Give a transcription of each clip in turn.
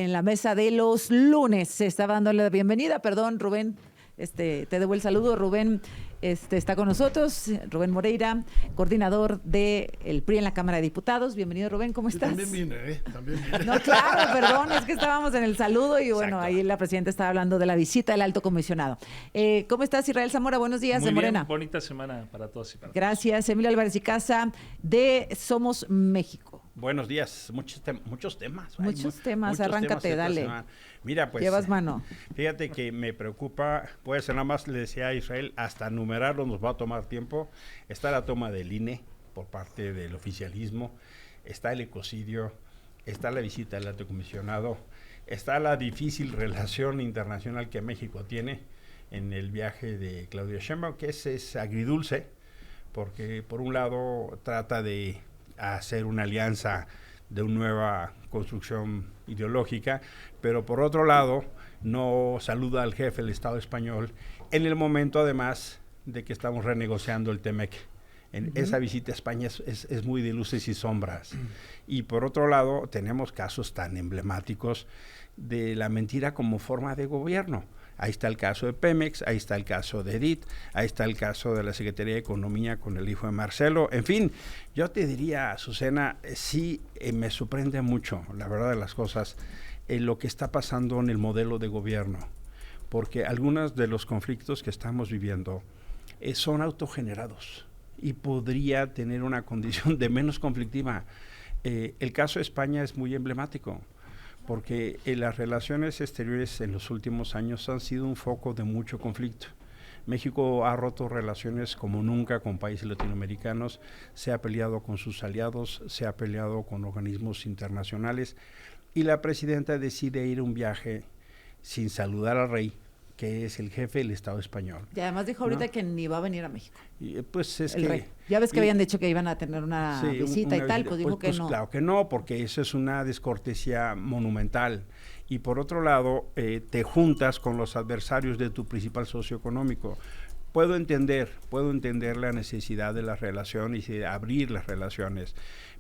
en la mesa de los lunes. Se estaba dándole la bienvenida, perdón, Rubén, te debo el saludo. Rubén está con nosotros, Rubén Moreira, coordinador del PRI en la Cámara de Diputados. Bienvenido, Rubén, ¿cómo estás? También vine, también vine. No, claro, perdón, es que estábamos en el saludo y bueno, Exacto. ahí la presidenta estaba hablando de la visita del alto comisionado. ¿Cómo estás, Israel Zamora? Buenos días, Muy de Morena. bien, bonita semana para todos y para todos. Gracias, Emilio Álvarez y Casa, de Somos México. Buenos días, muchos temas. Muchos Hay temas, arráncate, esta dale. semana. Mira, pues. Llevas mano. Fíjate que me preocupa, puede ser nada más, le decía a Israel, hasta numerarlo nos va a tomar tiempo. Está la toma del INE por parte del oficialismo, está el ecocidio, está la visita del alto comisionado, está la difícil relación internacional que México tiene en el viaje de Claudia Sheinbaum, que es agridulce, porque por un lado trata de hacer una alianza de una nueva construcción ideológica, pero por otro lado no saluda al jefe del Estado español en el momento además de que estamos renegociando el TEMEC. Esa visita a España es muy de luces y sombras. Y por otro lado tenemos casos tan emblemáticos de la mentira como forma de gobierno. Ahí está el caso de Pemex, ahí está el caso de Edith, ahí está el caso de la Secretaría de Economía con el hijo de Marcelo. En fin, yo te diría, Azucena, sí me sorprende mucho, la verdad de las cosas, lo que está pasando en el modelo de gobierno, porque algunos de los conflictos que estamos viviendo son autogenerados y podría tener una condición de menos conflictiva. El caso de España es muy emblemático, porque las relaciones exteriores en los últimos años han sido un foco de mucho conflicto. México ha roto relaciones como nunca con países latinoamericanos, se ha peleado con sus aliados, se ha peleado con organismos internacionales, y la presidenta decide ir a un viaje sin saludar al rey, que es el jefe del Estado español. Y además dijo ahorita que ni va a venir a México. Y, pues es el que... rey. Ya ves que habían dicho que iban a tener una visita y tal, pues dijo que no. Claro que no, porque eso es una descortesía monumental. Y por otro lado, te juntas con los adversarios de tu principal socio económico. Puedo entender la necesidad de las relaciones y de abrir las relaciones,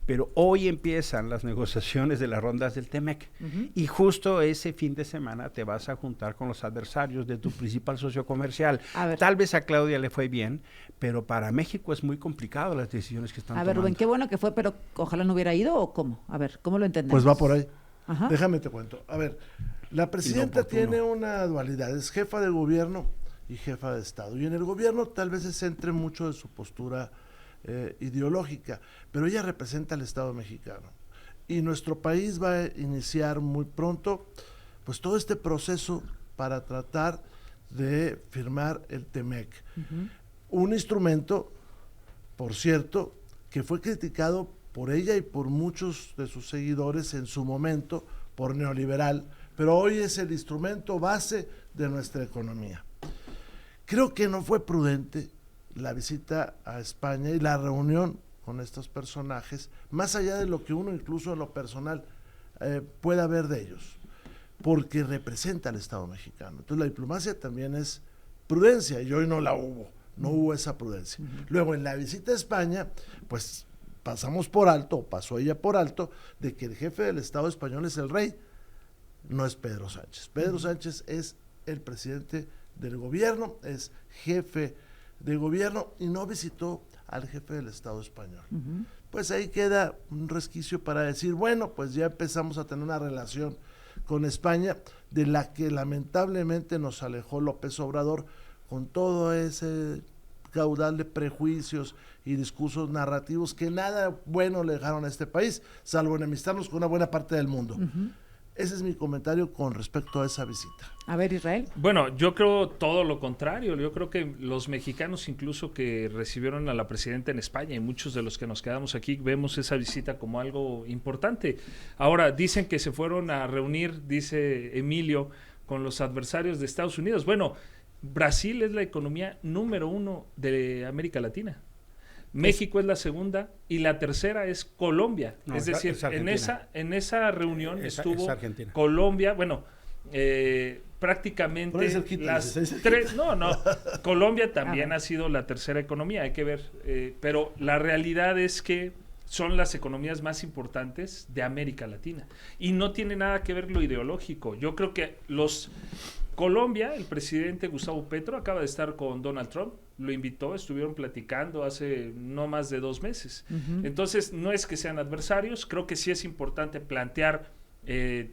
pero hoy empiezan las negociaciones de las rondas del TEMEC, y justo ese fin de semana te vas a juntar con los adversarios de tu principal socio comercial. Tal vez a Claudia le fue bien, pero para México es muy complicado las decisiones que están tomando. A ver, Rubén, qué bueno que fue, pero ojalá no hubiera ido, ¿o cómo? A ver, ¿cómo lo entendemos? Pues va por ahí. Ajá. Déjame te cuento. A ver, la presidenta tiene una dualidad, es jefa de gobierno y jefa de Estado. Y en el gobierno tal vez se centre mucho de su postura ideológica, pero ella representa al Estado mexicano. Y nuestro país va a iniciar muy pronto pues todo este proceso para tratar de firmar el TEMEC. Un instrumento, por cierto, que fue criticado por ella y por muchos de sus seguidores en su momento por neoliberal, pero hoy es el instrumento base de nuestra economía. Creo que no fue prudente la visita a España y la reunión con estos personajes, más allá de lo que uno incluso en lo personal pueda ver de ellos, porque representa al Estado mexicano. Entonces la diplomacia también es prudencia, y hoy no hubo esa prudencia. Luego en la visita a España, pues pasó ella por alto, de que el jefe del Estado español es el rey, no es Pedro Sánchez. Pedro Sánchez es el presidente del gobierno, es jefe de gobierno y no visitó al jefe del Estado español. Pues ahí queda un resquicio para decir, bueno, pues ya empezamos a tener una relación con España de la que lamentablemente nos alejó López Obrador con todo ese caudal de prejuicios y discursos narrativos que nada bueno le dejaron a este país, salvo enemistarnos con una buena parte del mundo. Ese es mi comentario con respecto a esa visita. A ver, Israel. Bueno, yo creo todo lo contrario. Yo creo que los mexicanos incluso que recibieron a la presidenta en España y muchos de los que nos quedamos aquí vemos esa visita como algo importante. Ahora, dicen que se fueron a reunir, dice Emilio, con los adversarios de Estados Unidos. Bueno, Brasil es la economía número 1 de América Latina. México es la segunda y la tercera es Colombia. No, es decir, en esa reunión estuvo Colombia, bueno, prácticamente las tres, Colombia también ha sido la tercera economía, hay que ver, pero la realidad es que son las economías más importantes de América Latina. Y no tiene nada que ver lo ideológico. Yo creo que Colombia, el presidente Gustavo Petro acaba de estar con Donald Trump, lo invitó, estuvieron platicando hace no más de 2 meses. Entonces, no es que sean adversarios, creo que sí es importante plantear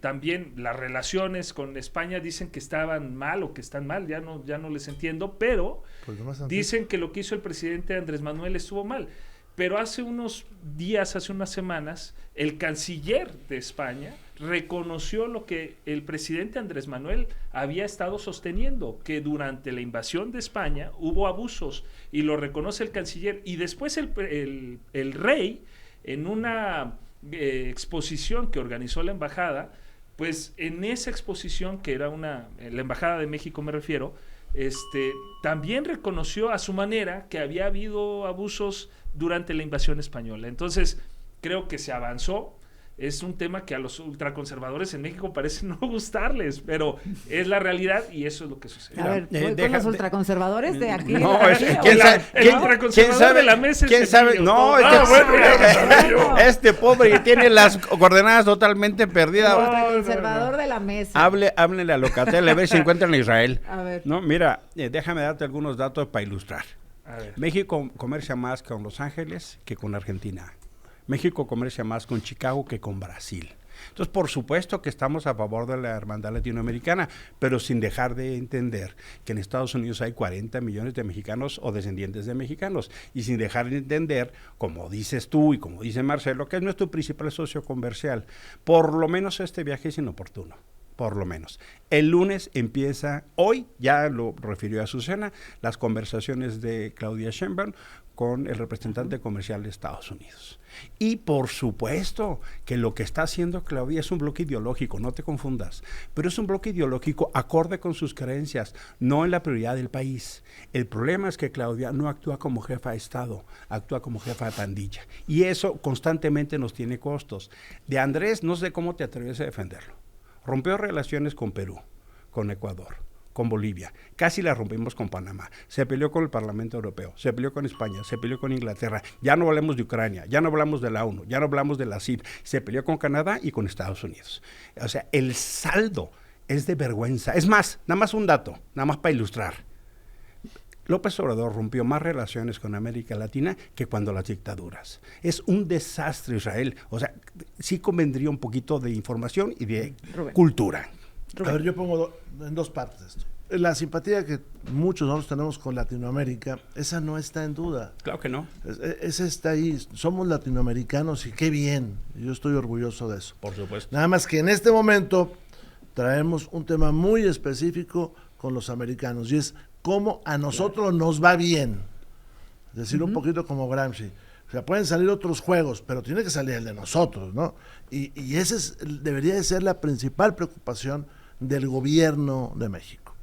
también las relaciones con España. Dicen que estaban mal o que están mal, ya no les entiendo, pero dicen que lo que hizo el presidente Andrés Manuel estuvo mal. Pero hace unos días, hace unas semanas, el canciller de España reconoció lo que el presidente Andrés Manuel había estado sosteniendo, que durante la invasión de España hubo abusos, y lo reconoce el canciller. Y después el rey, en una exposición que organizó la embajada, pues en esa exposición, que era la Embajada de México me refiero, también reconoció a su manera que había habido abusos durante la invasión española. Entonces, creo que se avanzó. Es un tema que a los ultraconservadores en México parece no gustarles, pero es la realidad y eso es lo que sucede. A ver, voy con los ultraconservadores de aquí. No, el ultraconservador de la mesa es ¿quién sabe? No, este pobre que tiene las coordenadas totalmente perdidas. El ultraconservador de la mesa. Háblenle a Locatel a ver si encuentran a Israel. A ver. No, mira, déjame darte algunos datos para ilustrar. A ver. México comercia más con Los Ángeles que con Argentina. México comercia más con Chicago que con Brasil. Entonces, por supuesto que estamos a favor de la hermandad latinoamericana, pero sin dejar de entender que en Estados Unidos hay 40 millones de mexicanos o descendientes de mexicanos, y sin dejar de entender, como dices tú y como dice Marcelo, que es nuestro principal socio comercial. Por lo menos este viaje es inoportuno. Por lo menos. El lunes empieza, hoy, ya lo refirió a Azucena, las conversaciones de Claudia Sheinbaum con el representante comercial de Estados Unidos. Y por supuesto que lo que está haciendo Claudia es un bloque ideológico, no te confundas, pero es un bloque ideológico acorde con sus creencias, no en la prioridad del país. El problema es que Claudia no actúa como jefa de Estado, actúa como jefa de pandilla. Y eso constantemente nos tiene costos. De Andrés, no sé cómo te atreves a defenderlo. Rompió relaciones con Perú, con Ecuador, con Bolivia, casi la rompimos con Panamá, se peleó con el Parlamento Europeo, se peleó con España, se peleó con Inglaterra, ya no hablamos de Ucrania, ya no hablamos de la ONU, ya no hablamos de la CID, se peleó con Canadá y con Estados Unidos. O sea, el saldo es de vergüenza. Es más, nada más un dato, nada más para ilustrar. López Obrador rompió más relaciones con América Latina que cuando las dictaduras. Es un desastre, Israel. O sea, sí convendría un poquito de información y de cultura. A ver, yo pongo en 2 partes esto. La simpatía que muchos nosotros tenemos con Latinoamérica, esa no está en duda. Claro que no. Esa está ahí. Somos latinoamericanos y qué bien. Yo estoy orgulloso de eso. Por supuesto. Nada más que en este momento traemos un tema muy específico con los americanos, y es cómo a nosotros nos va bien. Es decir, un poquito como Gramsci. O sea, pueden salir otros juegos, pero tiene que salir el de nosotros, ¿no? Y esa debería de ser la principal preocupación del gobierno de México.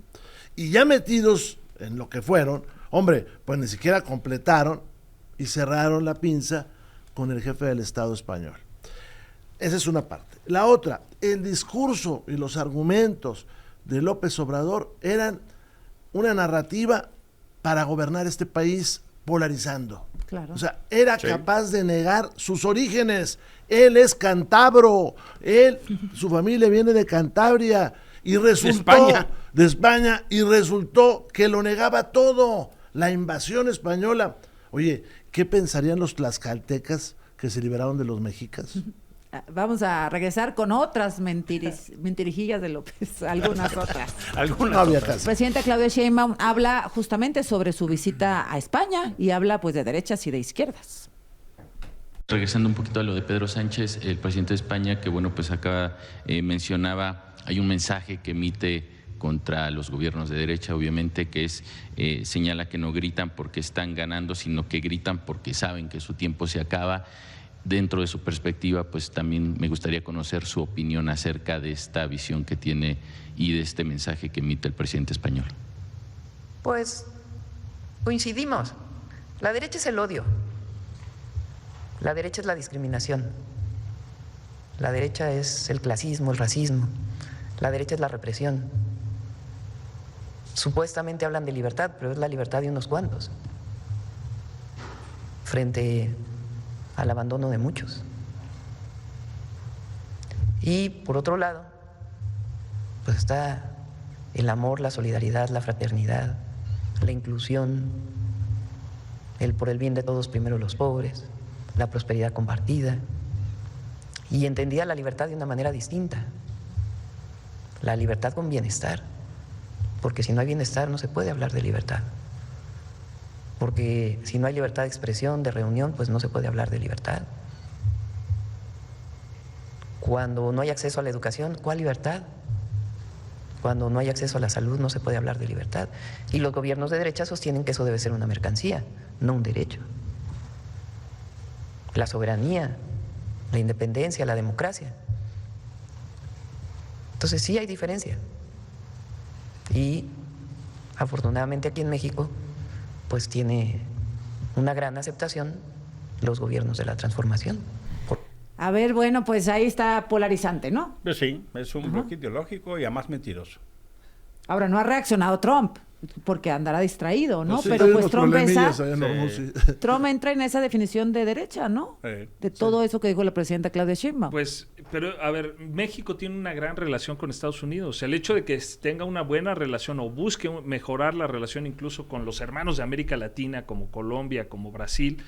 Y ya metidos en lo que fueron, hombre, pues ni siquiera completaron y cerraron la pinza con el jefe del Estado español. Esa es una parte. La otra, el discurso y los argumentos de López Obrador eran una narrativa para gobernar este país polarizando. Claro. O sea, era capaz de negar sus orígenes. Él es cántabro, su familia viene de Cantabria y resultó de España y resultó que lo negaba todo. La invasión española. Oye, ¿qué pensarían los tlaxcaltecas que se liberaron de los mexicas? Vamos a regresar con otras mentirijillas de López, algunas otras. Otras. Presidenta Claudia Sheinbaum habla justamente sobre su visita a España y habla pues de derechas y de izquierdas. Regresando un poquito a lo de Pedro Sánchez, el presidente de España, que bueno, pues acá mencionaba, hay un mensaje que emite contra los gobiernos de derecha, obviamente, que es, señala que no gritan porque están ganando, sino que gritan porque saben que su tiempo se acaba. Dentro de su perspectiva, pues también me gustaría conocer su opinión acerca de esta visión que tiene y de este mensaje que emite el presidente español. Pues coincidimos. La derecha es el odio. La derecha es la discriminación. La derecha es el clasismo, el racismo. La derecha es la represión. Supuestamente hablan de libertad, pero es la libertad de unos cuantos frente al abandono de muchos. Y por otro lado, pues está el amor, la solidaridad, la fraternidad, la inclusión, el por el bien de todos, primero los pobres, la prosperidad compartida. Y entendía la libertad de una manera distinta, la libertad con bienestar, porque si no hay bienestar no se puede hablar de libertad, porque si no hay libertad de expresión, de reunión, pues no se puede hablar de libertad. Cuando no hay acceso a la educación, ¿cuál libertad? Cuando no hay acceso a la salud no se puede hablar de libertad. Y los gobiernos de derecha sostienen que eso debe ser una mercancía, no un derecho. La soberanía, la independencia, la democracia. Entonces sí hay diferencia. Y afortunadamente aquí en México pues tiene una gran aceptación los gobiernos de la transformación. A ver, bueno, pues ahí está polarizante, ¿no? Pues sí, es un bloque ideológico y además mentiroso. Ahora, no ha reaccionado Trump, porque andará distraído, ¿no? Sí, Pero hay pues unos Trump problemillas allá en Hormuz, sí. Trump entra en esa definición de derecha, ¿no? De todo eso que dijo la presidenta Claudia Sheinbaum. Pues, pero a ver, México tiene una gran relación con Estados Unidos. El hecho de que tenga una buena relación o busque mejorar la relación incluso con los hermanos de América Latina, como Colombia, como Brasil,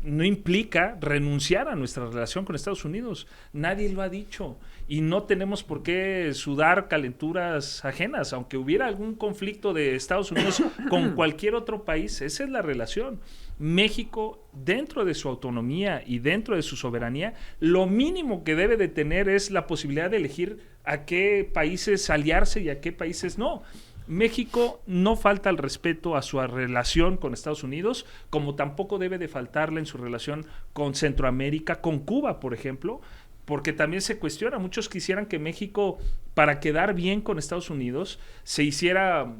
no implica renunciar a nuestra relación con Estados Unidos. Nadie lo ha dicho y no tenemos por qué sudar calenturas ajenas, aunque hubiera algún conflicto de Estados Unidos con cualquier otro país. Esa es la relación. México, dentro de su autonomía y dentro de su soberanía, lo mínimo que debe de tener es la posibilidad de elegir a qué países aliarse y a qué países no. México no falta el respeto a su relación con Estados Unidos, como tampoco debe de faltarle en su relación con Centroamérica, con Cuba, por ejemplo, porque también se cuestiona. Muchos quisieran que México, para quedar bien con Estados Unidos, se hiciera...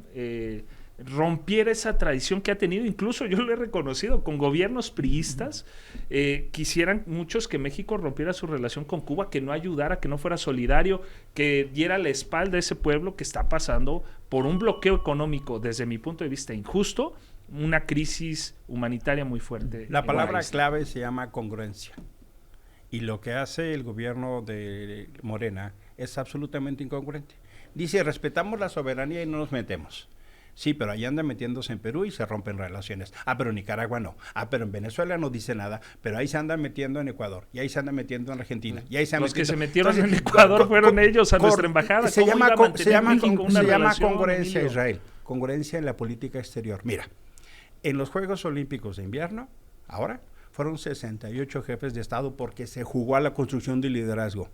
rompiera esa tradición que ha tenido, incluso yo lo he reconocido, con gobiernos priistas, quisieran muchos que México rompiera su relación con Cuba, que no ayudara, que no fuera solidario, que diera la espalda a ese pueblo que está pasando por un bloqueo económico, desde mi punto de vista injusto, una crisis humanitaria muy fuerte. La palabra clave se llama congruencia, y lo que hace el gobierno de Morena es absolutamente incongruente. Dice, respetamos la soberanía y no nos metemos. Sí, pero allá andan metiéndose en Perú y se rompen relaciones. Ah, pero en Nicaragua no. Ah, pero en Venezuela no dice nada. Pero ahí se andan metiendo en Ecuador. Y ahí se andan metiendo en Argentina. Y ahí se Los que se metieron en Ecuador fueron ellos a nuestra embajada. Se llama congruencia, Israel. Congruencia en la política exterior. Mira, en los Juegos Olímpicos de Invierno, ahora, fueron 68 jefes de Estado porque se jugó a la construcción del liderazgo.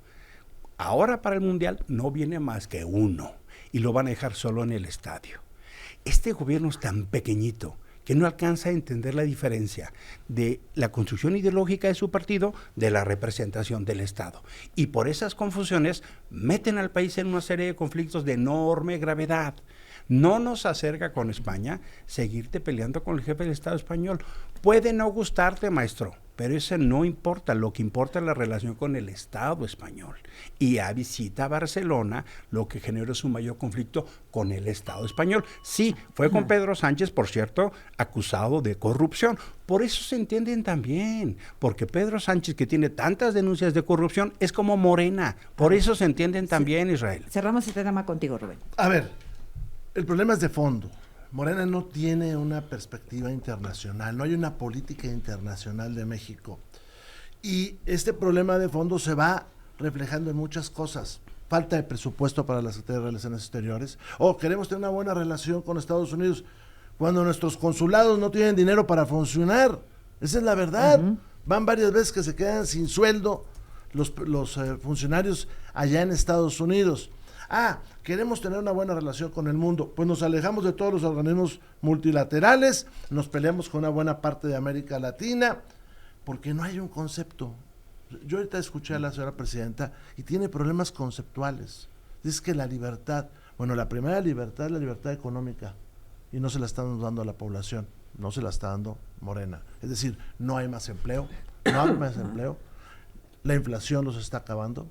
Ahora para el Mundial no viene más que uno. Y lo van a dejar solo en el estadio. Este gobierno es tan pequeñito que no alcanza a entender la diferencia de la construcción ideológica de su partido de la representación del Estado. Y por esas confusiones meten al país en una serie de conflictos de enorme gravedad. No nos acerca con España seguirte peleando con el jefe del Estado español. Puede no gustarte, maestro, pero eso no importa. Lo que importa es la relación con el Estado español. Y a visita a Barcelona, lo que generó es un mayor conflicto con el Estado español. Sí, fue con Pedro Sánchez, por cierto, acusado de corrupción. Por eso se entienden también, porque Pedro Sánchez, que tiene tantas denuncias de corrupción, es como Morena. Por eso se entienden también, Israel. Cerramos este tema contigo, Rubén. A ver, el problema es de fondo. Morena no tiene una perspectiva internacional, no hay una política internacional de México. Y este problema de fondo se va reflejando en muchas cosas. Falta de presupuesto para la Secretaría de Relaciones Exteriores. Queremos tener una buena relación con Estados Unidos cuando nuestros consulados no tienen dinero para funcionar. Esa es la verdad. Van varias veces que se quedan sin sueldo los funcionarios allá en Estados Unidos. Queremos tener una buena relación con el mundo, pues nos alejamos de todos los organismos multilaterales, nos peleamos con una buena parte de América Latina, porque no hay un concepto. Yo ahorita escuché a la señora presidenta y tiene problemas conceptuales. Dice que la libertad, la primera libertad es la libertad económica, y no se la están dando a la población, no se la está dando Morena. Es decir, no hay más empleo, la inflación los está acabando,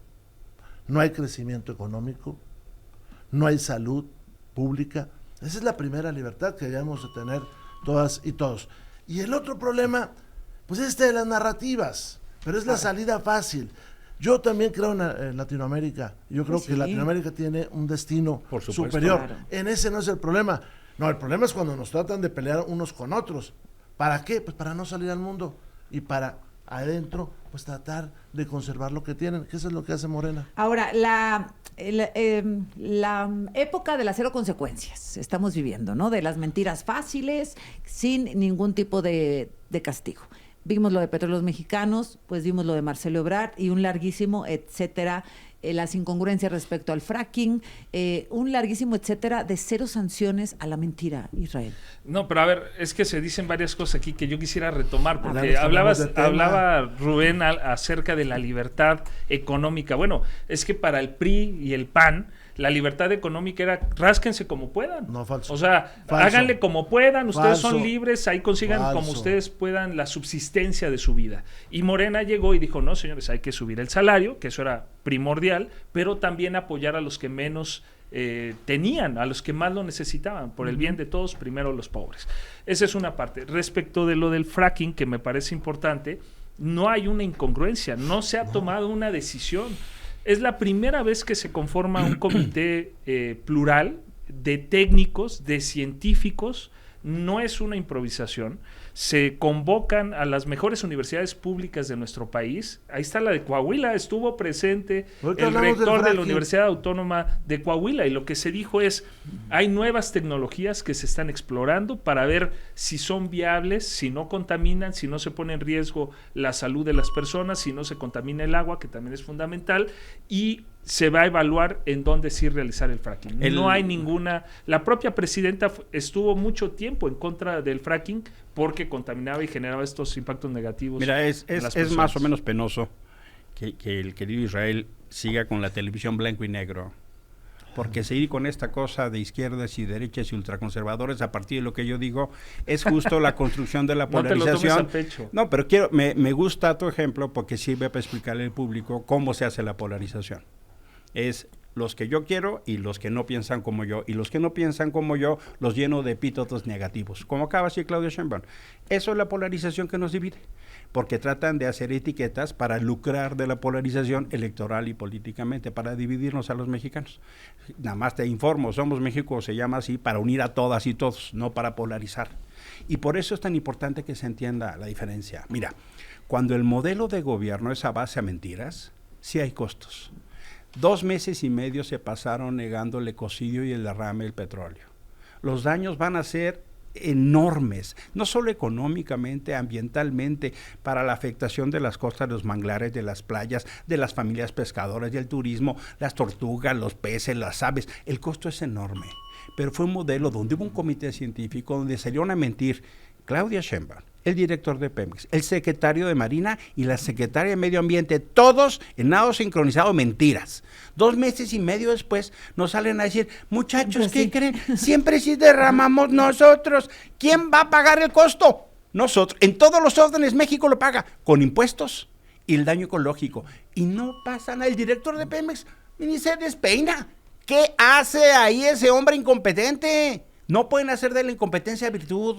no hay crecimiento económico, no hay salud pública. Esa es la primera libertad que debemos de tener todas y todos. Y el otro problema pues esta de las narrativas, pero es la salida fácil. Yo también creo en Latinoamérica. Yo creo que Latinoamérica tiene un destino superior. Claro. En ese no es el problema. No, el problema es cuando nos tratan de pelear unos con otros. ¿Para qué? Pues para no salir al mundo y para adentro, pues tratar de conservar lo que tienen, que eso es lo que hace Morena. Ahora, la época de las cero consecuencias estamos viviendo, ¿no? De las mentiras fáciles, sin ningún tipo de castigo. Vimos lo de Petróleos Mexicanos, pues vimos lo de Marcelo Ebrard y un larguísimo etcétera, las incongruencias respecto al fracking, un larguísimo etcétera de cero sanciones a la mentira, Israel. No, pero a ver, es que se dicen varias cosas aquí que yo quisiera retomar, porque hablaba Rubén acerca de la libertad económica. Bueno, es que para el PRI y el PAN, la libertad económica era rásquense como puedan. No, falso. O sea, falso. Háganle como puedan, ustedes falso. son libres, ahí consigan como ustedes puedan la subsistencia de su vida. Y Morena llegó y dijo, no, señores, hay que subir el salario, que eso era primordial, pero también apoyar a los que menos tenían, a los que más lo necesitaban, por el bien de todos, primero los pobres. Esa es una parte. Respecto de lo del fracking, que me parece importante, no hay una incongruencia, no se ha tomado una decisión. Es la primera vez que se conforma un comité plural de técnicos, de científicos, no es una improvisación. Se convocan a las mejores universidades públicas de nuestro país. Ahí está la de Coahuila, estuvo presente el rector de la Universidad Autónoma de Coahuila, y lo que se dijo es, hay nuevas tecnologías que se están explorando para ver si son viables, si no contaminan, si no se pone en riesgo la salud de las personas, si no se contamina el agua, que también es fundamental, y se va a evaluar en dónde sí realizar el fracking. No hay ninguna... La propia presidenta estuvo mucho tiempo en contra del fracking porque contaminaba y generaba estos impactos negativos. Mira, es más o menos penoso que el querido Israel siga con la televisión blanco y negro. Porque seguir con esta cosa de izquierdas y derechas y ultraconservadores a partir de lo que yo digo es justo la construcción de la polarización. No te lo tomes a pecho. No, pero me gusta tu ejemplo porque sirve para explicarle al público cómo se hace la polarización. Es los que yo quiero y los que no piensan como yo, y los que no piensan como yo los lleno de epítetos negativos, como acaba de decir Claudia Sheinbaum. Eso es la polarización que nos divide, porque tratan de hacer etiquetas para lucrar de la polarización electoral y políticamente, para dividirnos a los mexicanos. Nada más te informo, Somos México se llama así para unir a todas y todos, no para polarizar. Y por eso es tan importante que se entienda la diferencia. Mira, cuando el modelo de gobierno es a base a mentiras, sí hay costos. 2 meses y medio se pasaron negando el ecocidio y el derrame del petróleo. Los daños van a ser enormes, no solo económicamente, ambientalmente, para la afectación de las costas, de los manglares, de las playas, de las familias pescadoras, del turismo, las tortugas, los peces, las aves. El costo es enorme, pero fue un modelo donde hubo un comité científico donde salieron a mentir Claudia Sheinbaum, el director de Pemex, el secretario de Marina y la secretaria de Medio Ambiente, todos en nado sincronizado, mentiras. 2 meses y medio después nos salen a decir, muchachos, ¿qué creen? Siempre sí derramamos nosotros. ¿Quién va a pagar el costo? Nosotros. En todos los órdenes México lo paga, con impuestos y el daño ecológico. Y no pasa nada. El director de Pemex ni se despeina. ¿Qué hace ahí ese hombre incompetente? No pueden hacer de la incompetencia virtud.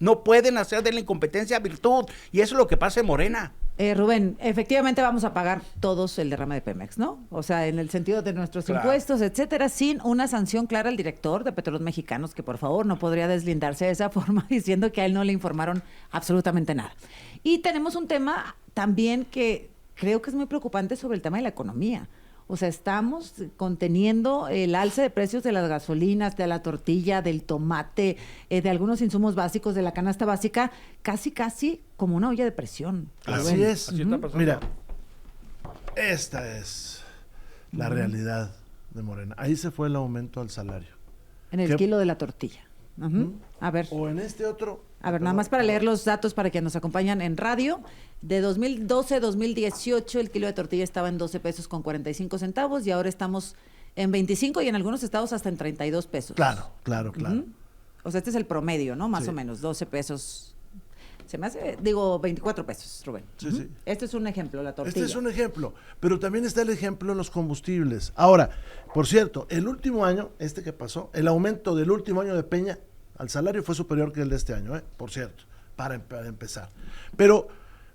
No pueden hacer de la incompetencia virtud. Y eso es lo que pasa en Morena. Rubén, efectivamente vamos a pagar todos el derrame de Pemex, ¿no? O sea, en el sentido de nuestros impuestos, etcétera, sin una sanción clara al director de Petróleos Mexicanos, que por favor no podría deslindarse de esa forma diciendo que a él no le informaron absolutamente nada. Y tenemos un tema también que creo que es muy preocupante sobre el tema de la economía. O sea, estamos conteniendo el alza de precios de las gasolinas, de la tortilla, del tomate, de algunos insumos básicos de la canasta básica, casi como una olla de presión. Así es. Así está pasando. Mira, esta es la realidad de Morena. Ahí se fue el aumento al salario. En el kilo de la tortilla. A ver. O en este otro. A ver, nada más para leer los datos para que nos acompañan en radio. De 2012 a 2018 el kilo de tortilla estaba en 12 pesos con 45 centavos y ahora estamos en 25 y en algunos estados hasta en 32 pesos. Claro. O sea, este es el promedio, ¿no? Más o menos, 12 pesos. Se me hace, 24 pesos, Rubén. Sí. Este es un ejemplo, la tortilla. Este es un ejemplo, pero también está el ejemplo de los combustibles. Ahora, por cierto, el último año, que pasó, el aumento del último año de Peña al salario fue superior que el de este año, por cierto, para empezar. Pero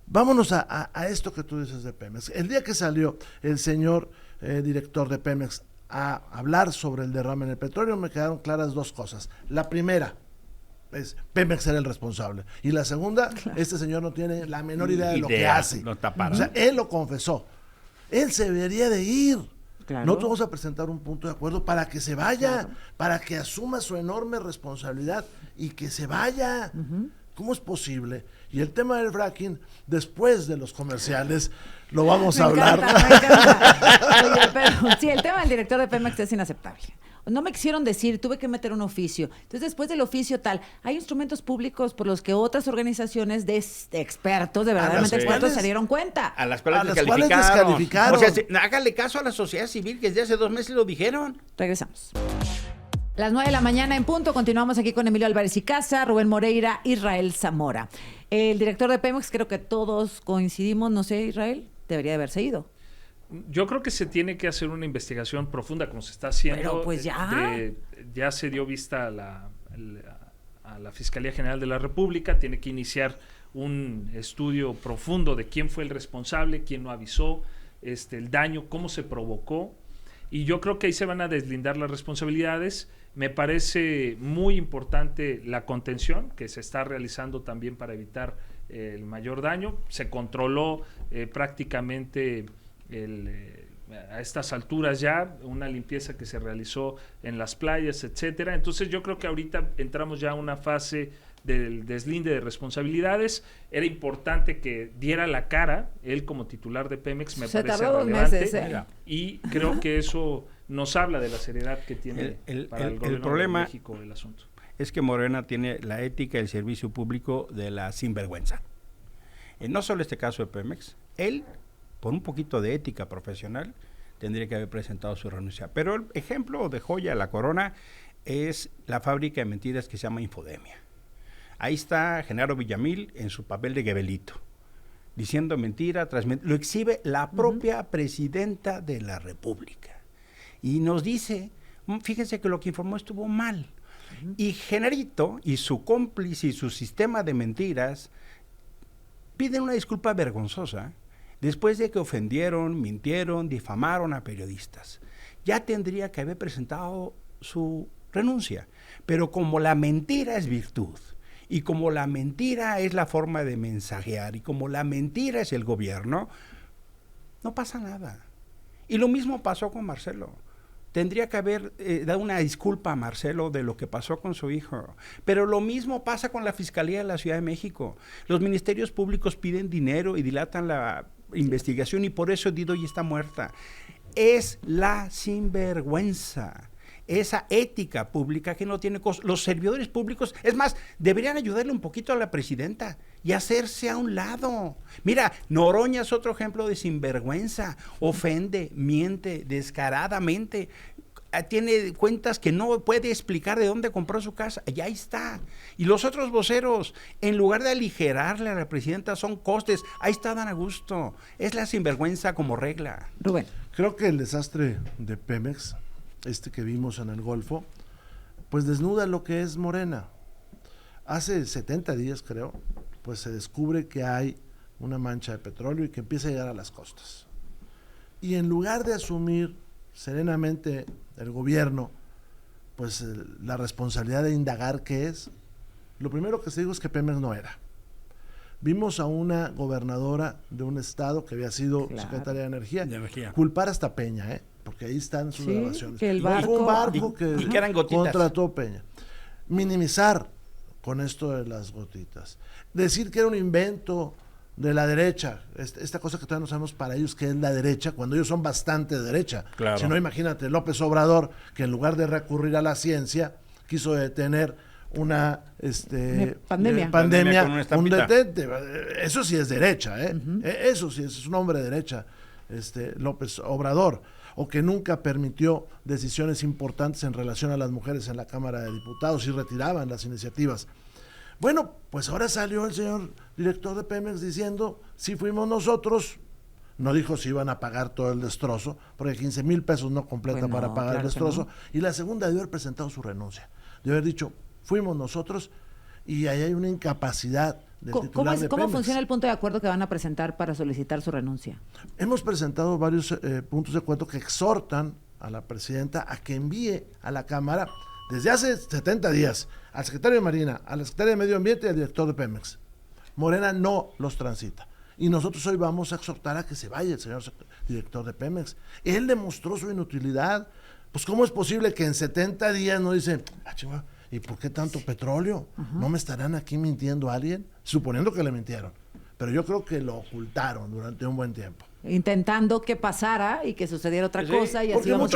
vámonos a esto que tú dices de Pemex. El día que salió el señor director de Pemex a hablar sobre el derrame en el petróleo, me quedaron claras dos cosas. La primera es Pemex era el responsable. Y la segunda, este señor no tiene la menor idea de lo que hace. No taparon. O sea, él lo confesó. Él se debería de ir. Claro. Nosotros vamos a presentar un punto de acuerdo para que se vaya, Claro. para que asuma su enorme responsabilidad y que se vaya. ¿Cómo es posible? Y el tema del fracking, después de los comerciales, lo vamos a hablar. Me encanta. Oye, pero sí, el tema del director de Pemex es inaceptable. No me quisieron decir, tuve que meter un oficio. Entonces, después del oficio tal, hay instrumentos públicos por los que otras organizaciones de expertos, de verdaderamente expertos, cuales- se dieron cuenta. A las cuales A las cuales descalificaron. descalificaron. O sea, hágale caso a la sociedad civil que desde hace 2 meses lo dijeron. Regresamos. Las 9 de la mañana en punto, continuamos aquí con Emilio Álvarez y Casa, Rubén Moreira, Israel Zamora. El director de Pemex, creo que todos coincidimos, no sé, Israel, debería de haberse ido. Yo creo que se tiene que hacer una investigación profunda como se está haciendo. Pero, pues, ya. Ya se dio vista a la Fiscalía General de la República, tiene que iniciar un estudio profundo de quién fue el responsable, quién no avisó, el daño, cómo se provocó. Y yo creo que ahí se van a deslindar las responsabilidades. Me parece muy importante la contención que se está realizando también para evitar el mayor daño. Se controló prácticamente a estas alturas ya una limpieza que se realizó en las playas, etcétera. Entonces yo creo que ahorita entramos ya a una fase del deslinde de responsabilidades. Era importante que diera la cara él como titular de Pemex, me Se parece tardó 2 relevante, meses, y creo que eso nos habla de la seriedad que tiene para el gobierno problema de México el asunto. Es que Morena tiene la ética del servicio público de la sinvergüenza. No solo este caso de Pemex, él, por un poquito de ética profesional, tendría que haber presentado su renuncia. Pero el ejemplo de joya, la corona, es la fábrica de mentiras que se llama Infodemia. Ahí está Genaro Villamil en su papel de Gebelito, diciendo mentira tras mentira. Lo exhibe la propia presidenta de la República. Y nos dice, fíjense que lo que informó estuvo mal. Y Genarito y su cómplice y su sistema de mentiras piden una disculpa vergonzosa después de que ofendieron, mintieron, difamaron a periodistas. Ya tendría que haber presentado su renuncia. Pero como la mentira es virtud, y como la mentira es la forma de mensajear, y como la mentira es el gobierno, no pasa nada. Y lo mismo pasó con Marcelo. Tendría que haber dado una disculpa a Marcelo de lo que pasó con su hijo. Pero lo mismo pasa con la Fiscalía de la Ciudad de México. Los ministerios públicos piden dinero y dilatan la investigación, y por eso Didoy está muerta. Es la sinvergüenza. Esa ética pública que no tiene costo. Los servidores públicos, es más, deberían ayudarle un poquito a la presidenta y hacerse a un lado. Mira, Noroña es otro ejemplo de sinvergüenza. Ofende, miente descaradamente. Tiene cuentas que no puede explicar de dónde compró su casa. Y ahí está. Y los otros voceros, en lugar de aligerarle a la presidenta, son costes. Ahí está Dan Augusto. Es la sinvergüenza como regla. Rubén. Creo que el desastre de Pemex, que vimos en el Golfo, pues desnuda lo que es Morena. Hace 70 días, creo, pues se descubre que hay una mancha de petróleo y que empieza a llegar a las costas. Y en lugar de asumir serenamente el gobierno, pues la responsabilidad de indagar qué es, lo primero que se dijo es que Pemex no era. Vimos a una gobernadora de un estado que había sido secretaria de Energía, culpar hasta Peña, porque ahí están sus grabaciones. Que el Fue barco, un barco y que eran gotitas. Contrató Peña. Minimizar con esto de las gotitas. Decir que era un invento de la derecha, esta cosa que todavía no sabemos para ellos qué es la derecha, cuando ellos son bastante de derecha. Claro. Si no, imagínate, López Obrador, que en lugar de recurrir a la ciencia, quiso detener una pandemia con una un estampita. detente. Eso sí es derecha, eso sí es un hombre de derecha, López Obrador, o que nunca permitió decisiones importantes en relación a las mujeres en la Cámara de Diputados y retiraban las iniciativas. Bueno, pues ahora salió el señor director de Pemex diciendo, sí fuimos nosotros. No dijo si iban a pagar todo el destrozo, porque 15,000 pesos no completa para pagar el destrozo. No. Y la segunda debió haber presentado su renuncia, de haber dicho, fuimos nosotros, y ahí hay una incapacidad del ¿Cómo, titular de cómo Pemex. funciona el punto de acuerdo que van a presentar para solicitar su renuncia? Hemos presentado varios puntos de acuerdo que exhortan a la presidenta a que envíe a la Cámara desde hace 70 días al secretario de Marina, a la secretaria de Medio Ambiente y al director de Pemex. Morena no los transita. Y nosotros hoy vamos a exhortar a que se vaya el señor director de Pemex. Él demostró su inutilidad. Pues ¿cómo es posible que en 70 días no dicen, chihuahua, ¿y por qué tanto petróleo? ¿No me estarán aquí mintiendo a alguien? Suponiendo que le mintieron. Pero yo creo que lo ocultaron durante un buen tiempo. Intentando que pasara y que sucediera otra cosa y así Porque vamos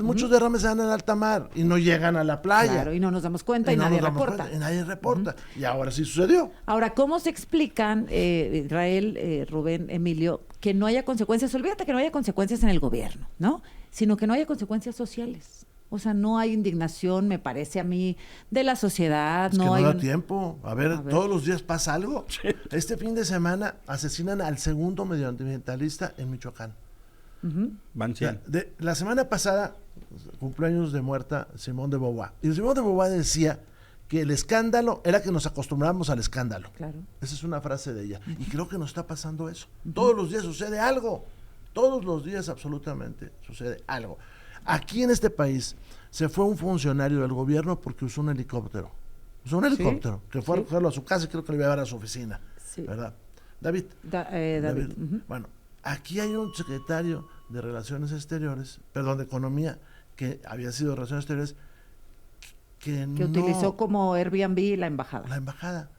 muchos derrames se dan en alta mar y no llegan a la playa. Claro, y no nos damos cuenta y no nadie nos damos reporta. cuenta, y nadie reporta. Y ahora sí sucedió. Ahora, ¿cómo se explican, Israel, Rubén, Emilio, que no haya consecuencias? Olvídate que no haya consecuencias en el gobierno, ¿no? Sino que no haya consecuencias sociales. O sea, no hay indignación, me parece a mí, de la sociedad. Es que no hay da tiempo. A ver, todos los días pasa algo. Sí. Este fin de semana asesinan al segundo medioambientalista en Michoacán. Van 100. La semana pasada, cumpleaños de muerta Simón de Beauvoir. Y Simón de Beauvoir decía que el escándalo era que nos acostumbramos al escándalo. Claro. Esa es una frase de ella. Y creo que nos está pasando eso. Todos los días sucede algo. Todos los días absolutamente sucede algo. Aquí en este país se fue un funcionario del gobierno porque usó un helicóptero. Usó un helicóptero que fue a recogerlo a su casa y creo que lo iba a llevar a su oficina. Sí. ¿Verdad? David. David. Bueno, aquí hay un secretario de Relaciones Exteriores, perdón, de Economía, que había sido de Relaciones Exteriores, que utilizó como Airbnb la embajada. La embajada.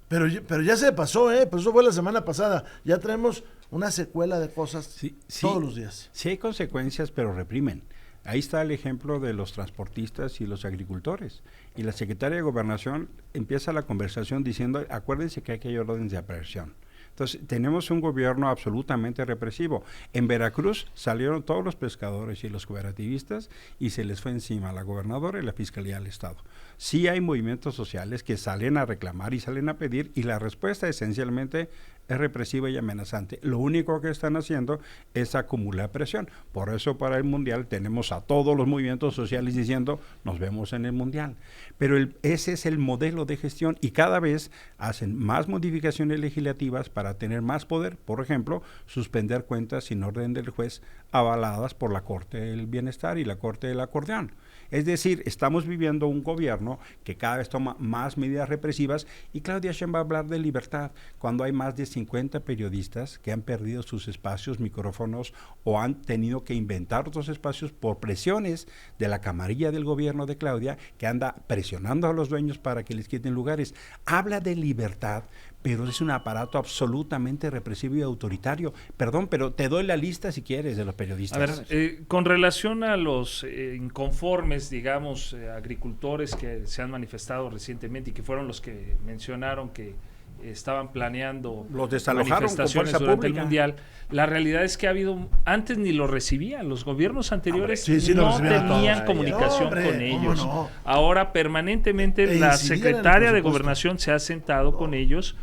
Pero ya se pasó, pues eso fue la semana pasada. Ya tenemos una secuela de cosas todos los días. Sí hay consecuencias, pero reprimen. Ahí está el ejemplo de los transportistas y los agricultores. Y la secretaria de Gobernación empieza la conversación diciendo, acuérdense que hay órdenes de aprehensión. Entonces, tenemos un gobierno absolutamente represivo. En Veracruz salieron todos los pescadores y los cooperativistas y se les fue encima a la gobernadora y la Fiscalía del Estado. Sí hay movimientos sociales que salen a reclamar y salen a pedir y la respuesta esencialmente es represiva y amenazante. Lo único que están haciendo es acumular presión. Por eso para el Mundial tenemos a todos los movimientos sociales diciendo nos vemos en el Mundial. Pero ese es el modelo de gestión y cada vez hacen más modificaciones legislativas para tener más poder. Por ejemplo, suspender cuentas sin orden del juez avaladas por la Corte del Bienestar y la Corte del Acordeón. Es decir, estamos viviendo un gobierno que cada vez toma más medidas represivas y Claudia Sheinbaum va a hablar de libertad cuando hay más de 50 periodistas que han perdido sus espacios, micrófonos o han tenido que inventar otros espacios por presiones de la camarilla del gobierno de Claudia que anda presionando a los dueños para que les quiten lugares. Habla de libertad, pero es un aparato absolutamente represivo y autoritario. Perdón, pero te doy la lista si quieres de los periodistas. A ver, con relación a los inconformes, digamos, agricultores que se han manifestado recientemente y que fueron los que mencionaron que estaban planeando los desalojaron manifestaciones con fuerza durante pública. El Mundial, la realidad es que ha habido, antes ni lo recibían, los gobiernos anteriores no tenían comunicación con ellos. No. Ahora permanentemente la secretaria de Gobernación se ha sentado con ellos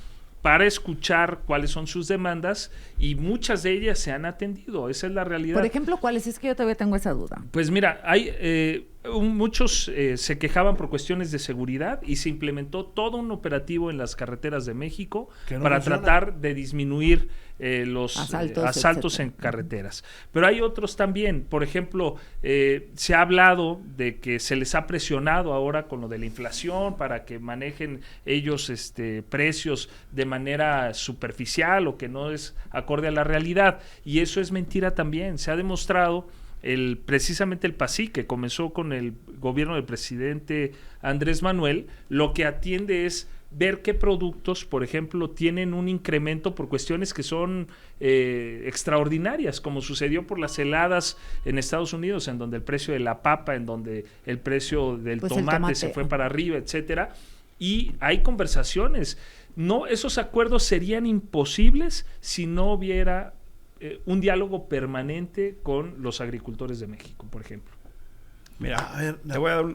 para escuchar cuáles son sus demandas y muchas de ellas se han atendido, esa es la realidad. Por ejemplo, ¿cuáles? Es que yo todavía tengo esa duda. Pues mira, hay muchos se quejaban por cuestiones de seguridad y se implementó todo un operativo en las carreteras de México para tratar de disminuir los asaltos en carreteras. Pero hay otros también, por ejemplo, se ha hablado de que se les ha presionado ahora con lo de la inflación para que manejen ellos precios de manera superficial o que no es acorde a la realidad, y eso es mentira también. Se ha demostrado precisamente el PASI, que comenzó con el gobierno del presidente Andrés Manuel, lo que atiende es ver qué productos, por ejemplo, tienen un incremento por cuestiones que son extraordinarias, como sucedió por las heladas en Estados Unidos, en donde el precio de la papa, en donde el precio del tomate se fue para arriba, etcétera, y hay conversaciones. No, esos acuerdos serían imposibles si no hubiera un diálogo permanente con los agricultores de México, por ejemplo. Mira, te voy a dar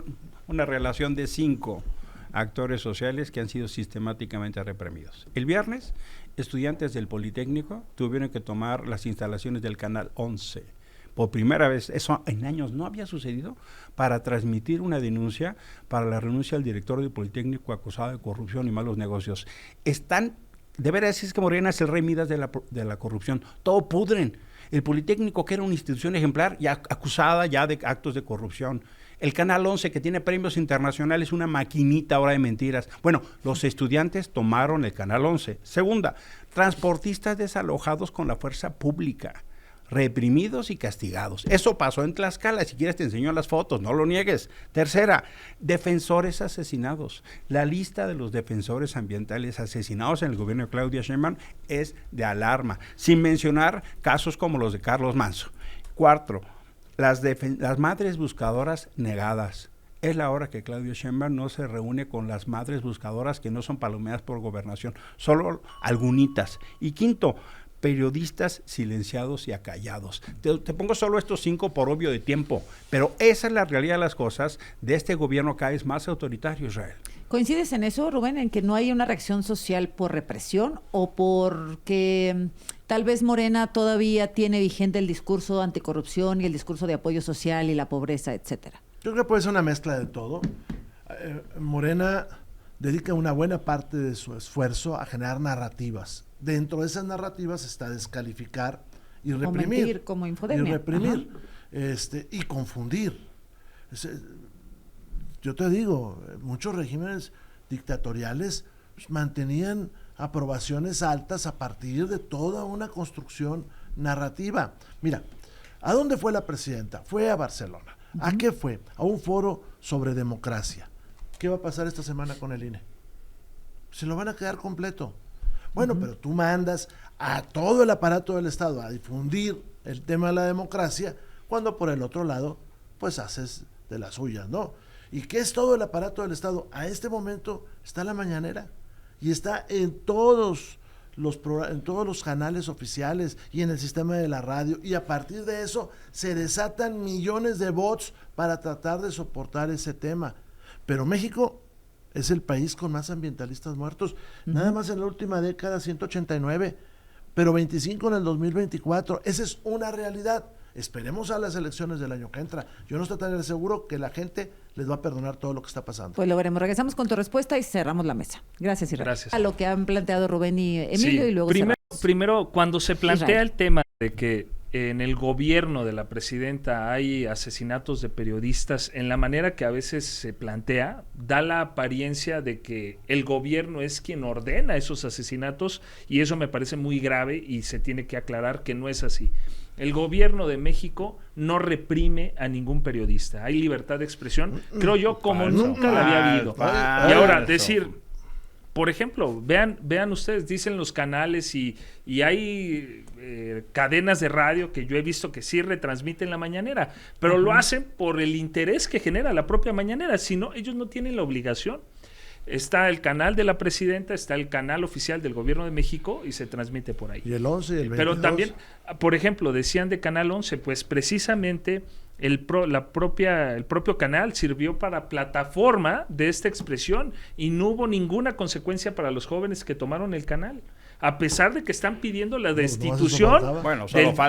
una relación de 5 actores sociales que han sido sistemáticamente reprimidos. El viernes, estudiantes del Politécnico tuvieron que tomar las instalaciones del Canal 11 por primera vez, eso en años no había sucedido, para transmitir una denuncia para la renuncia del director del Politécnico acusado de corrupción y malos negocios. De veras es que Morena es el rey Midas de la corrupción, todo pudren. El Politécnico, que era una institución ejemplar, ya acusada ya de actos de corrupción. El Canal 11, que tiene premios internacionales, una maquinita ahora de mentiras. Bueno, los estudiantes tomaron el Canal 11. Segunda, transportistas desalojados con la fuerza pública, reprimidos y castigados. Eso pasó en Tlaxcala, si quieres te enseño las fotos, no lo niegues. Tercera, defensores asesinados. La lista de los defensores ambientales asesinados en el gobierno de Claudia Sheinbaum es de alarma, sin mencionar casos como los de Carlos Manso. Cuarto, las madres buscadoras negadas. Es la hora que Claudia Sheinbaum no se reúne con las madres buscadoras que no son palomeadas por gobernación, solo algunitas. Y quinto, periodistas silenciados y acallados. Te pongo solo estos 5 por obvio de tiempo, pero esa es la realidad de las cosas de este gobierno cada vez más autoritario, Israel. ¿Coincides en eso, Rubén, en que no hay una reacción social por represión o porque tal vez Morena todavía tiene vigente el discurso anticorrupción y el discurso de apoyo social y la pobreza, etcétera? Yo creo que puede ser una mezcla de todo. Morena dedica una buena parte de su esfuerzo a generar narrativas. Dentro de esas narrativas está descalificar y reprimir. O mentir, como Infodemia. Y reprimir, y confundir. Yo te digo, muchos regímenes dictatoriales mantenían aprobaciones altas a partir de toda una construcción narrativa. Mira, ¿a dónde fue la presidenta? Fue a Barcelona. ¿A qué fue? A un foro sobre democracia. ¿Qué va a pasar esta semana con el INE? Se lo van a quedar completo. Bueno, pero tú mandas a todo el aparato del Estado a difundir el tema de la democracia, cuando por el otro lado, pues haces de las suyas, ¿no? ¿Y qué es todo el aparato del Estado? A este momento está la mañanera y está en todos los canales oficiales y en el sistema de la radio, y a partir de eso se desatan millones de bots para tratar de soportar ese tema. Pero México es el país con más ambientalistas muertos. Nada más en la última década, 189, pero 25 en el 2024. Esa es una realidad. Esperemos a las elecciones del año que entra. Yo no estoy tan seguro que la gente les va a perdonar todo lo que está pasando. Pues lo veremos. Regresamos con tu respuesta y cerramos la mesa. Gracias, Israel. Gracias. A lo que han planteado Rubén y Emilio, sí, y luego primero, cuando se plantea Israel. el tema de que en el gobierno de la presidenta hay asesinatos de periodistas, en la manera que a veces se plantea, da la apariencia de que el gobierno es quien ordena esos asesinatos, y eso me parece muy grave y se tiene que aclarar que no es así. El gobierno de México no reprime a ningún periodista. Hay libertad de expresión, creo yo, como nunca la había habido. Y ahora, decir, por ejemplo, vean ustedes, dicen los canales y hay cadenas de radio que yo he visto que sí retransmiten la mañanera, pero lo hacen por el interés que genera la propia mañanera, si no, ellos no tienen la obligación. Está el canal de la presidenta, está el canal oficial del gobierno de México y se transmite por ahí. Y el 11 y el 22. Pero también, por ejemplo, decían de Canal 11, pues precisamente el propio canal sirvió para plataforma de esta expresión y no hubo ninguna consecuencia para los jóvenes que tomaron el canal. A pesar de que están pidiendo la destitución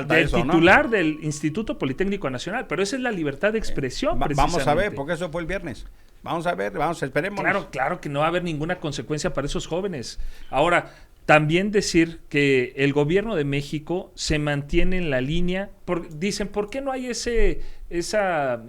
del titular del Instituto Politécnico Nacional, pero esa es la libertad de expresión. Vamos a ver, porque eso fue el viernes. Vamos a ver, esperemos. Claro que no va a haber ninguna consecuencia para esos jóvenes. Ahora, también decir que el gobierno de México se mantiene en la línea, dicen, ¿por qué no hay esa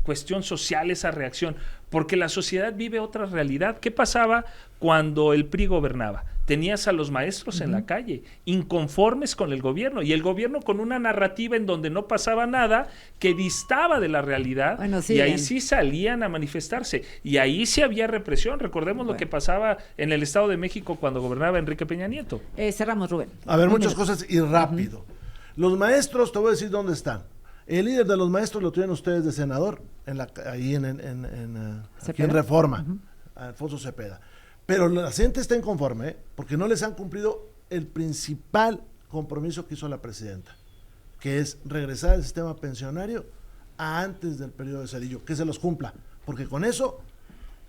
cuestión social, esa reacción? Porque la sociedad vive otra realidad. ¿Qué pasaba cuando el PRI gobernaba? Tenías a los maestros en la calle, inconformes con el gobierno, y el gobierno con una narrativa en donde no pasaba nada, que distaba de la realidad, y ahí sí salían a manifestarse, y ahí sí había represión. Recordemos lo que pasaba en el Estado de México cuando gobernaba Enrique Peña Nieto. Cerramos, Rubén. A ver, muchas cosas y rápido. Los maestros, te voy a decir dónde están. El líder de los maestros lo tienen ustedes de senador, aquí en Reforma, Alfonso Cepeda. Pero la gente está inconforme, porque no les han cumplido el principal compromiso que hizo la presidenta, que es regresar al sistema pensionario a antes del periodo de Cedillo, que se los cumpla, porque con eso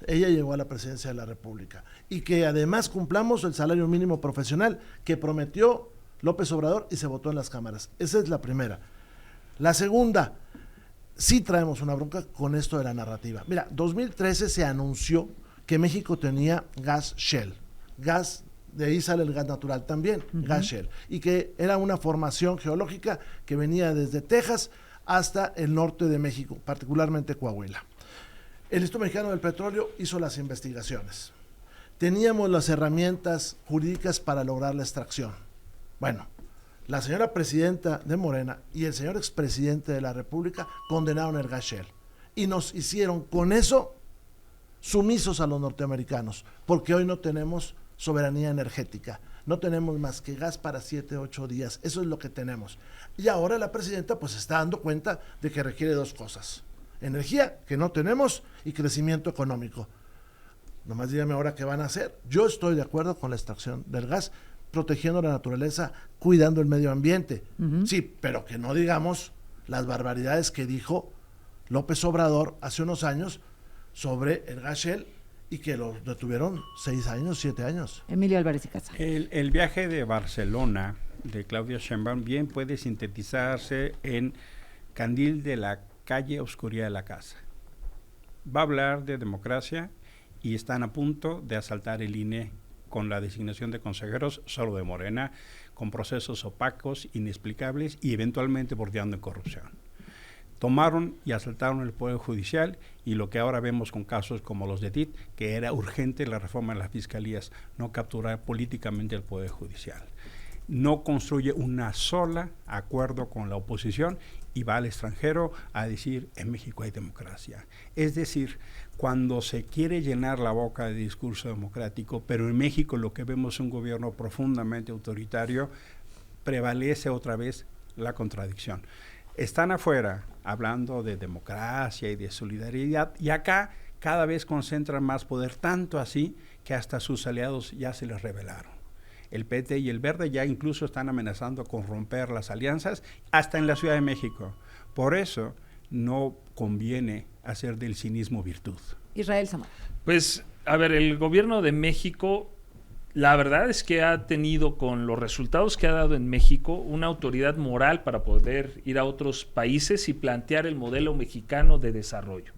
ella llegó a la presidencia de la República, y que además cumplamos el salario mínimo profesional que prometió López Obrador y se votó en las cámaras. Esa es la primera. La segunda, sí traemos una bronca con esto de la narrativa. Mira, 2013 se anunció que México tenía gas Shell, gas, de ahí sale el gas natural también, gas Shell, y que era una formación geológica que venía desde Texas hasta el norte de México, particularmente Coahuila. El Instituto Mexicano del Petróleo hizo las investigaciones. Teníamos las herramientas jurídicas para lograr la extracción. Bueno, la señora presidenta de Morena y el señor expresidente de la República condenaron el gas Shell y nos hicieron con eso sumisos a los norteamericanos, porque hoy no tenemos soberanía energética, no tenemos más que gas para 7, 8 días, eso es lo que tenemos. Y ahora la presidenta pues está dando cuenta de que requiere dos cosas: energía, que no tenemos, y crecimiento económico. Nomás dígame ahora qué van a hacer. Yo estoy de acuerdo con la extracción del gas, protegiendo la naturaleza, cuidando el medio ambiente. Sí, pero que no digamos las barbaridades que dijo López Obrador hace unos años sobre el gas Shell y que lo detuvieron 6 años, 7 años. Emilio Álvarez y Casa. El viaje de Barcelona de Claudia Sheinbaum bien puede sintetizarse en candil de la calle, oscuridad de la casa. Va a hablar de democracia y están a punto de asaltar el INE con la designación de consejeros solo de Morena, con procesos opacos, inexplicables y eventualmente bordeando en corrupción. Tomaron y asaltaron el Poder Judicial y lo que ahora vemos con casos como los de TIT, que era urgente la reforma de las fiscalías, no capturar políticamente el Poder Judicial. No construye una sola acuerdo con la oposición y va al extranjero a decir en México hay democracia. Es decir, cuando se quiere llenar la boca de discurso democrático, pero en México lo que vemos es un gobierno profundamente autoritario, prevalece otra vez la contradicción. Están afuera hablando de democracia y de solidaridad y acá cada vez concentran más poder, tanto así que hasta sus aliados ya se les rebelaron. El PT y el Verde ya incluso están amenazando con romper las alianzas hasta en la Ciudad de México. Por eso no conviene hacer del cinismo virtud. Israel Zamora. Pues, a ver, el gobierno de México, la verdad es que ha tenido, con los resultados que ha dado en México, una autoridad moral para poder ir a otros países y plantear el modelo mexicano de desarrollo.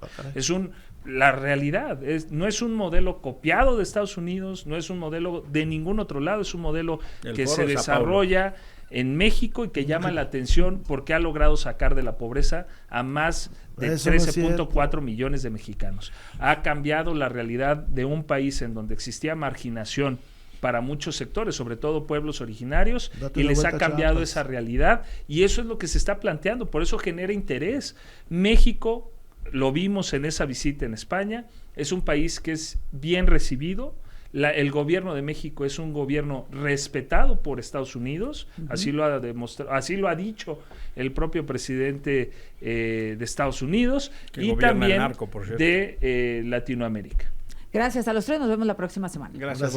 La realidad, no es un modelo copiado de Estados Unidos, no es un modelo de ningún otro lado, es un modelo que se desarrolla en México y que llama la atención porque ha logrado sacar de la pobreza a más de 13.4 millones de mexicanos. Ha cambiado la realidad de un país en donde existía marginación para muchos sectores, sobre todo pueblos originarios, y les ha cambiado esa realidad, y eso es lo que se está planteando, por eso genera interés. México, lo vimos en esa visita en España, es un país que es bien recibido. El gobierno de México es un gobierno respetado por Estados Unidos, así lo ha demostrado, así lo ha dicho el propio presidente de Estados Unidos y también de Latinoamérica. Gracias a los tres, nos vemos la próxima semana. Gracias.